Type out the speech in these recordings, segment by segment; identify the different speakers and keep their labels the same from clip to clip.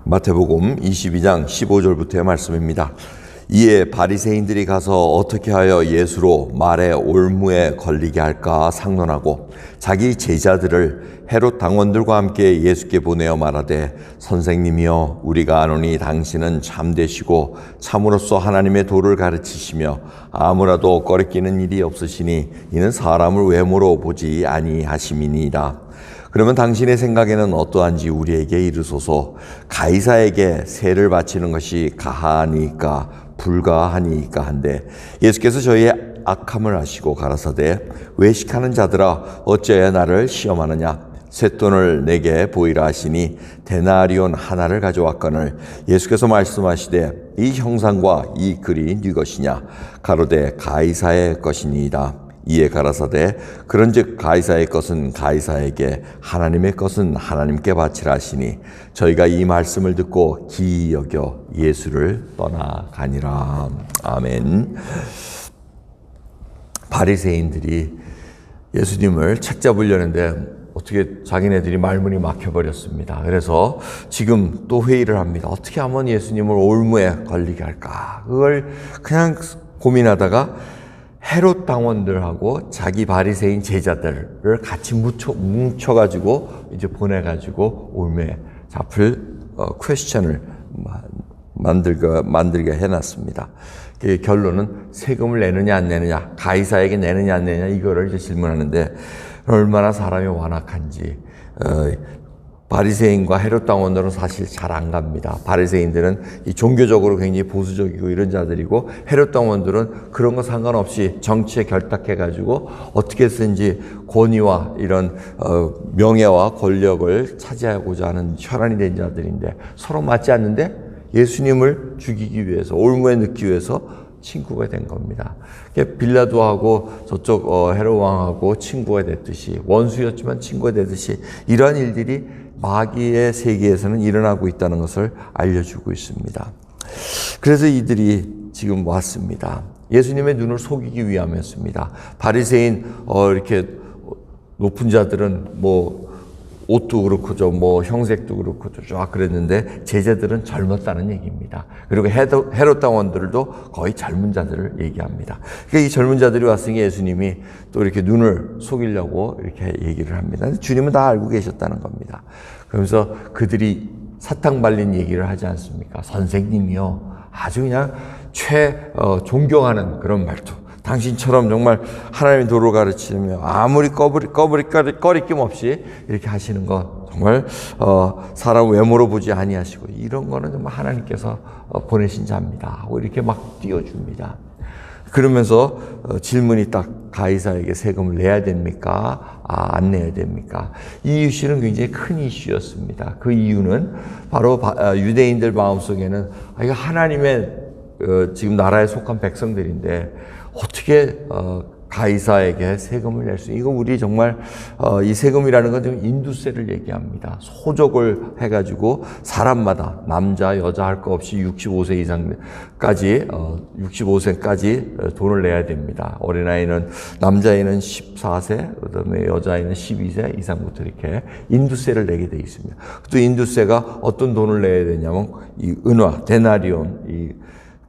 Speaker 1: 마태복음 22장 15절부터의 말씀입니다. 이에 바리새인들이 가서 어떻게 하여 예수로 말에 올무에 걸리게 할까 상론하고 자기 제자들을 헤롯 당원들과 함께 예수께 보내어 말하되 선생님이여 우리가 아노니 당신은 참되시고 참으로서 하나님의 도를 가르치시며 아무라도 꺼리끼는 일이 없으시니 이는 사람을 외모로 보지 아니하심이니이다. 그러면 당신의 생각에는 어떠한지 우리에게 이르소서. 가이사에게 세를 바치는 것이 가하니까 불가하니까 한데 예수께서 저희의 악함을 아시고 가라사대 외식하는 자들아 어찌하여 나를 시험하느냐. 쇳돈을 내게 보이라 하시니 데나리온 하나를 가져왔거늘 예수께서 말씀하시되 이 형상과 이 글이 네 것이냐. 가로되 가이사의 것이니이다. 이에 가라사대 그런즉 가이사의 것은 가이사에게 하나님의 것은 하나님께 바치라 하시니 저희가 이 말씀을 듣고 기이 여겨 예수를 떠나가니라. 아멘. 바리새인들이 예수님을 책잡으려는데 어떻게 자기네들이 말문이 막혀버렸습니다. 그래서 지금 또 회의를 합니다. 어떻게 하면 예수님을 올무에 걸리게 할까? 그걸 그냥 고민하다가 헤롯 당원들하고 자기 바리새인 제자들을 같이 뭉쳐가지고 이제 보내가지고 올무에 잡힐 퀘스천을 만들게 해놨습니다. 그 결론은 세금을 내느냐 안 내느냐, 가이사에게 내느냐 안 내느냐 이거를 이제 질문하는데 얼마나 사람이 완악한지. 바리새인과 헤롯 당원들은 사실 잘 안 갑니다. 바리새인들은 이 종교적으로 굉장히 보수적이고 이런 자들이고 헤롯 당원들은 그런 거 상관없이 정치에 결탁해가지고 어떻게 해서든지 권위와 이런 명예와 권력을 차지하고자 하는 혈안이 된 자들인데 서로 맞지 않는데 예수님을 죽이기 위해서 올무에 넣기 위해서 친구가 된 겁니다. 빌라도하고 저쪽 헤롯 왕하고 친구가 됐듯이 원수였지만 친구가 되듯이 이러한 일들이 마귀의 세계에서는 일어나고 있다는 것을 알려주고 있습니다. 그래서 이들이 지금 왔습니다. 예수님의 눈을 속이기 위함이었습니다. 바리새인 이렇게 높은 자들은 옷도 그렇고 형색도 그렇고 쫙 그랬는데 제자들은 젊었다는 얘기입니다. 그리고 헤롯 당원들도 거의 젊은 자들을 얘기합니다. 그러니까 이 젊은 자들이 왔으니 예수님이 또 이렇게 눈을 속이려고 이렇게 얘기를 합니다. 주님은 다 알고 계셨다는 겁니다. 그러면서 그들이 사탕 발린 얘기를 하지 않습니까? 선생님이요. 아주 그냥 존경하는 그런 말투. 당신처럼 정말 하나님의 도를 가르치며 아무리 꺼리낌 없이 이렇게 하시는 거 정말 사람 외모로 보지 아니하시고 이런 거는 정말 하나님께서 보내신 자입니다 하고 이렇게 막 띄워줍니다. 그러면서 질문이 딱 가이사에게 세금을 내야 됩니까? 안 내야 됩니까? 이 이슈는 굉장히 큰 이슈였습니다. 그 이유는 바로 유대인들 마음속에는 이거 하나님의 지금 나라에 속한 백성들인데 어떻게 가이사에게 세금을 낼 수 이거 우리 정말 이 세금이라는 건 지금 인두세를 얘기합니다. 소족을 해가지고 사람마다 남자 여자 할 거 없이 65세 이상까지 65세까지 돈을 내야 됩니다. 어린아이는 남자아이는 14세 그다음에 여자아이는 12세 이상부터 이렇게 인두세를 내게 돼 있습니다. 또 인두세가 어떤 돈을 내야 되냐면 이 은화 데나리온 이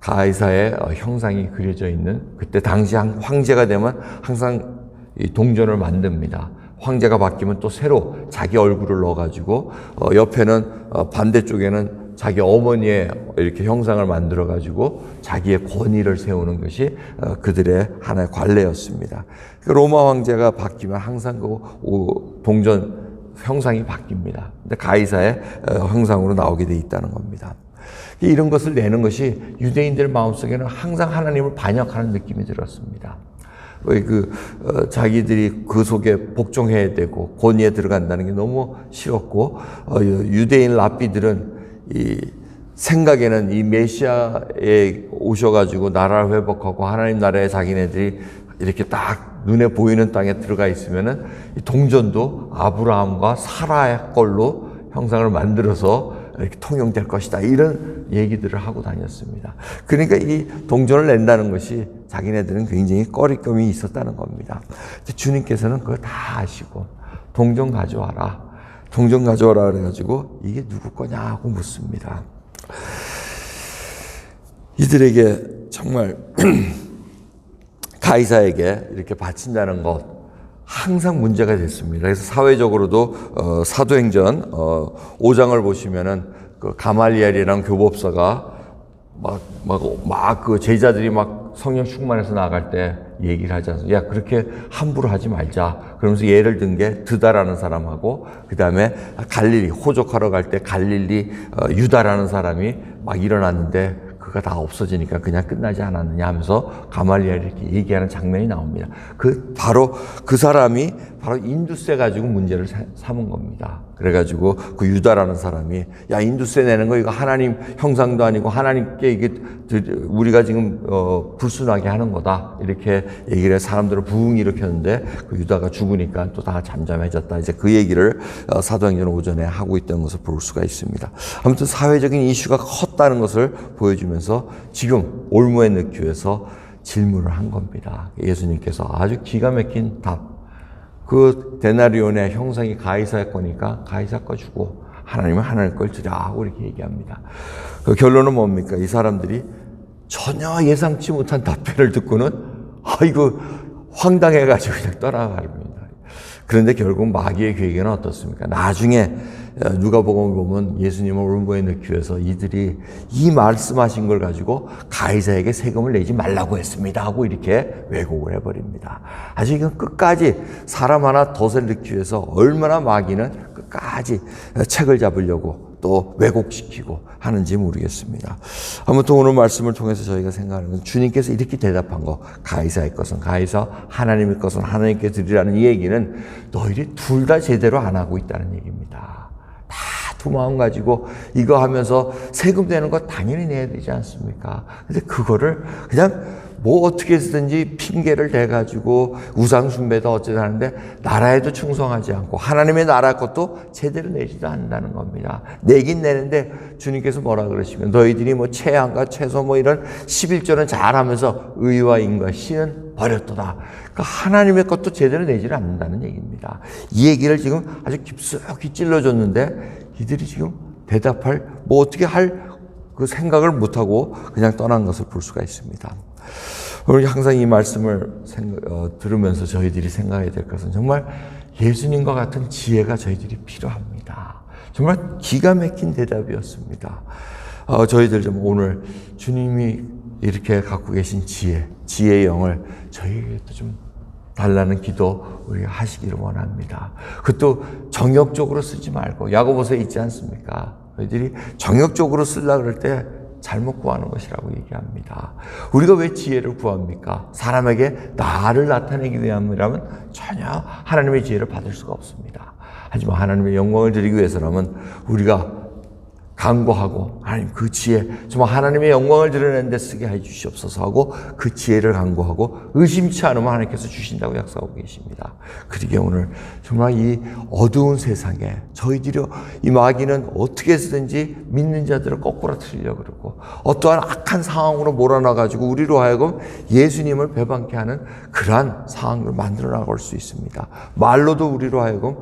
Speaker 1: 가이사의 형상이 그려져 있는 그때 당시 황제가 되면 항상 이 동전을 만듭니다. 황제가 바뀌면 또 새로 자기 얼굴을 넣어가지고 옆에는 반대쪽에는 자기 어머니의 이렇게 형상을 만들어가지고 자기의 권위를 세우는 것이 그들의 하나의 관례였습니다. 로마 황제가 바뀌면 항상 그 동전 형상이 바뀝니다. 근데 가이사의 형상으로 나오게 돼 있다는 겁니다. 이런 것을 내는 것이 유대인들 마음속에는 항상 하나님을 반역하는 느낌이 들었습니다. 자기들이 그 속에 복종해야 되고 권위에 들어간다는 게 너무 싫었고 유대인 랍비들은 이 생각에는 이 메시아에 오셔가지고 나라를 회복하고 하나님 나라에 자기네들이 이렇게 딱 눈에 보이는 땅에 들어가 있으면은 이 동전도 아브라함과 사라의 걸로 형상을 만들어서 이렇게 통용될 것이다. 이런 얘기들을 하고 다녔습니다. 그러니까 이 동전을 낸다는 것이 자기네들은 굉장히 꺼리낌이 있었다는 겁니다. 주님께서는 그걸 다 아시고 동전 가져와라. 동전 가져오라 그래가지고 이게 누구 거냐고 묻습니다. 이들에게 정말 가이사에게 이렇게 바친다는 것 항상 문제가 됐습니다. 그래서 사회적으로도 사도행전 5장을 보시면은 그 가말리엘이라는 교법사가 그 제자들이 막 성령 충만해서 나갈 때 얘기를 하지 않습니까? 야, 그렇게 함부로 하지 말자. 그러면서 예를 든 게 드다라는 사람하고, 그 다음에 갈릴리, 호적하러 갈 때 갈릴리 유다라는 사람이 막 일어났는데, 그가 다 없어지니까 그냥 끝나지 않았느냐 하면서 가말리엘이 이렇게 얘기하는 장면이 나옵니다. 바로 그 사람이 바로 인두세 가지고 문제를 삼은 겁니다. 그래가지고 그 유다라는 사람이 야, 인두세 내는 거 이거 하나님 형상도 아니고 하나님께 이게 우리가 지금 불순하게 하는 거다. 이렇게 얘기를 해 사람들을 부흥 일으켰는데 그 유다가 죽으니까 또 다 잠잠해졌다. 이제 그 얘기를 사도행전 오전에 하고 있던 것을 볼 수가 있습니다. 아무튼 사회적인 이슈가 컸다는 것을 보여주면서 지금 올무에 넣기 위해서 질문을 한 겁니다. 예수님께서 아주 기가 막힌 답. 그 데나리온의 형상이 가이사의 거니까 가이사 거 주고 하나님은 하나님 걸 주라 하고 이렇게 얘기합니다. 그 결론은 뭡니까? 이 사람들이 전혀 예상치 못한 답변을 듣고는 아이고 황당해가지고 그냥 떠나갑니다. 그런데 결국 마귀의 계획은 어떻습니까? 나중에 누가복음을 보면 예수님을 올무에 넣기 위해서 이들이 이 말씀하신 걸 가지고 가이사에게 세금을 내지 말라고 했습니다 하고 이렇게 왜곡을 해버립니다. 아주 이건 끝까지 사람 하나 덫을 넣기 위해서 얼마나 마귀는 끝까지 책을 잡으려고 또 왜곡시키고 하는지 모르겠습니다. 아무튼 오늘 말씀을 통해서 저희가 생각하는 건 주님께서 이렇게 대답한 거, 가이사의 것은 가이사, 하나님의 것은 하나님께 드리라는 이 얘기는 너희들이 둘 다 제대로 안 하고 있다는 얘기입니다. 다 두 마음 가지고 이거 하면서 세금 내는 거 당연히 내야 되지 않습니까? 근데 그거를 그냥 뭐 어떻게 해서든지 핑계를 대가지고 우상 숭배도 어쩌다 하는데 나라에도 충성하지 않고 하나님의 나라 것도 제대로 내지도 않는다는 겁니다. 내긴 내는데 주님께서 뭐라 그러시면 너희들이 뭐 채양과 채소 뭐 이런 11조는 잘하면서 의와 인과 신은 버렸도다. 그러니까 하나님의 것도 제대로 내지를 않는다는 얘기입니다. 이 얘기를 지금 아주 깊숙이 찔러줬는데 이들이 지금 대답할 뭐 어떻게 할 그 생각을 못하고 그냥 떠난 것을 볼 수가 있습니다. 오늘 항상 이 말씀을 들으면서 저희들이 생각해야 될 것은 정말 예수님과 같은 지혜가 저희들이 필요합니다. 정말 기가 막힌 대답이었습니다. 저희들 좀 오늘 주님이 이렇게 갖고 계신 지혜의 영을 저희에게도 좀 달라는 기도 우리가 하시기를 원합니다. 그것도 정욕적으로 쓰지 말고 야고보서에 있지 않습니까? 저희들이 정욕적으로 쓰려고 그럴 때 잘못 구하는 것이라고 얘기합니다. 우리가 왜 지혜를 구합니까? 사람에게 나를 나타내기 위함이라면 전혀 하나님의 지혜를 받을 수가 없습니다. 하지만 하나님의 영광을 드리기 위해서라면 우리가 간구하고 하나님 그 지혜 정말 하나님의 영광을 드러내는 데 쓰게 해 주시옵소서 하고 그 지혜를 간구하고 의심치 않으면 하나님께서 주신다고 약속하고 계십니다. 그러기에 오늘 정말 이 어두운 세상에 저희들이 이 마귀는 어떻게 해서든지 믿는 자들을 거꾸로 틀려고 그러고 어떠한 악한 상황으로 몰아넣어가지고 우리로 하여금 예수님을 배반케 하는 그러한 상황을 만들어 나갈 수 있습니다. 말로도 우리로 하여금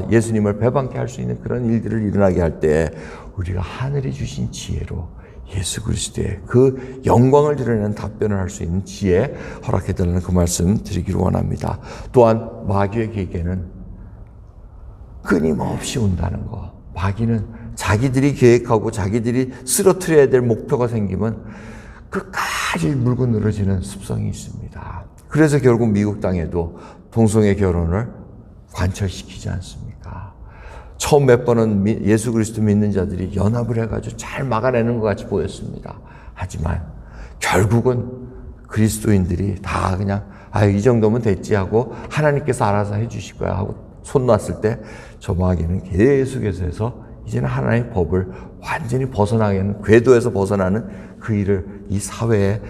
Speaker 1: 예수님을 배반케 할 수 있는 그런 일들을 일어나게 할 때 우리가 하늘이 주신 지혜로 예수 그리스도의 그 영광을 드러내는 답변을 할 수 있는 지혜 허락해달라는 그 말씀 드리기를 원합니다. 또한 마귀의 계획에는 끊임없이 온다는 거. 마귀는 자기들이 계획하고 자기들이 쓰러뜨려야 될 목표가 생기면 끝까지 물고 늘어지는 습성이 있습니다. 그래서 결국 미국 땅에도 동성애 결혼을 관철시키지 않습니까? 처음 몇 번은 예수 그리스도 믿는 자들이 연합을 해가지고 잘 막아내는 것 같이 보였습니다. 하지만 결국은 그리스도인들이 다 그냥 이 정도면 됐지 하고 하나님께서 알아서 해주실 거야 하고 손 놨을 때 저 마귀는 계속해서 해서 이제는 하나님의 법을 완전히 벗어나는 궤도에서 벗어나는 그 일을 이 사회에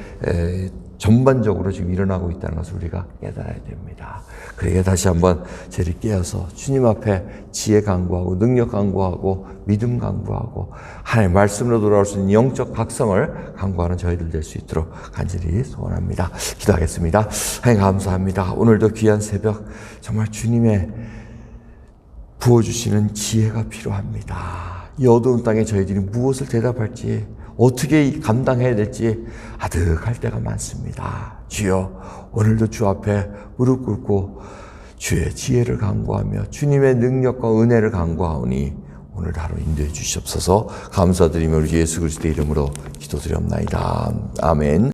Speaker 1: 전반적으로 지금 일어나고 있다는 것을 우리가 깨달아야 됩니다. 그러기에 다시 한번 저를 깨어서 주님 앞에 지혜 강구하고 능력 강구하고 믿음 강구하고 하나님의 말씀으로 돌아올 수 있는 영적 각성을 강구하는 저희들 될 수 있도록 간절히 소원합니다. 기도하겠습니다. 하나님 감사합니다. 오늘도 귀한 새벽 정말 주님의 부어주시는 지혜가 필요합니다. 이 어두운 땅에 저희들이 무엇을 대답할지, 어떻게 감당해야 될지 아득할 때가 많습니다. 주여, 오늘도 주 앞에 무릎 꿇고 주의 지혜를 간구하며 주님의 능력과 은혜를 간구하오니 오늘 하루 인도해 주시옵소서. 감사드리며 우리 예수 그리스도의 이름으로 기도드리옵나이다. 아멘.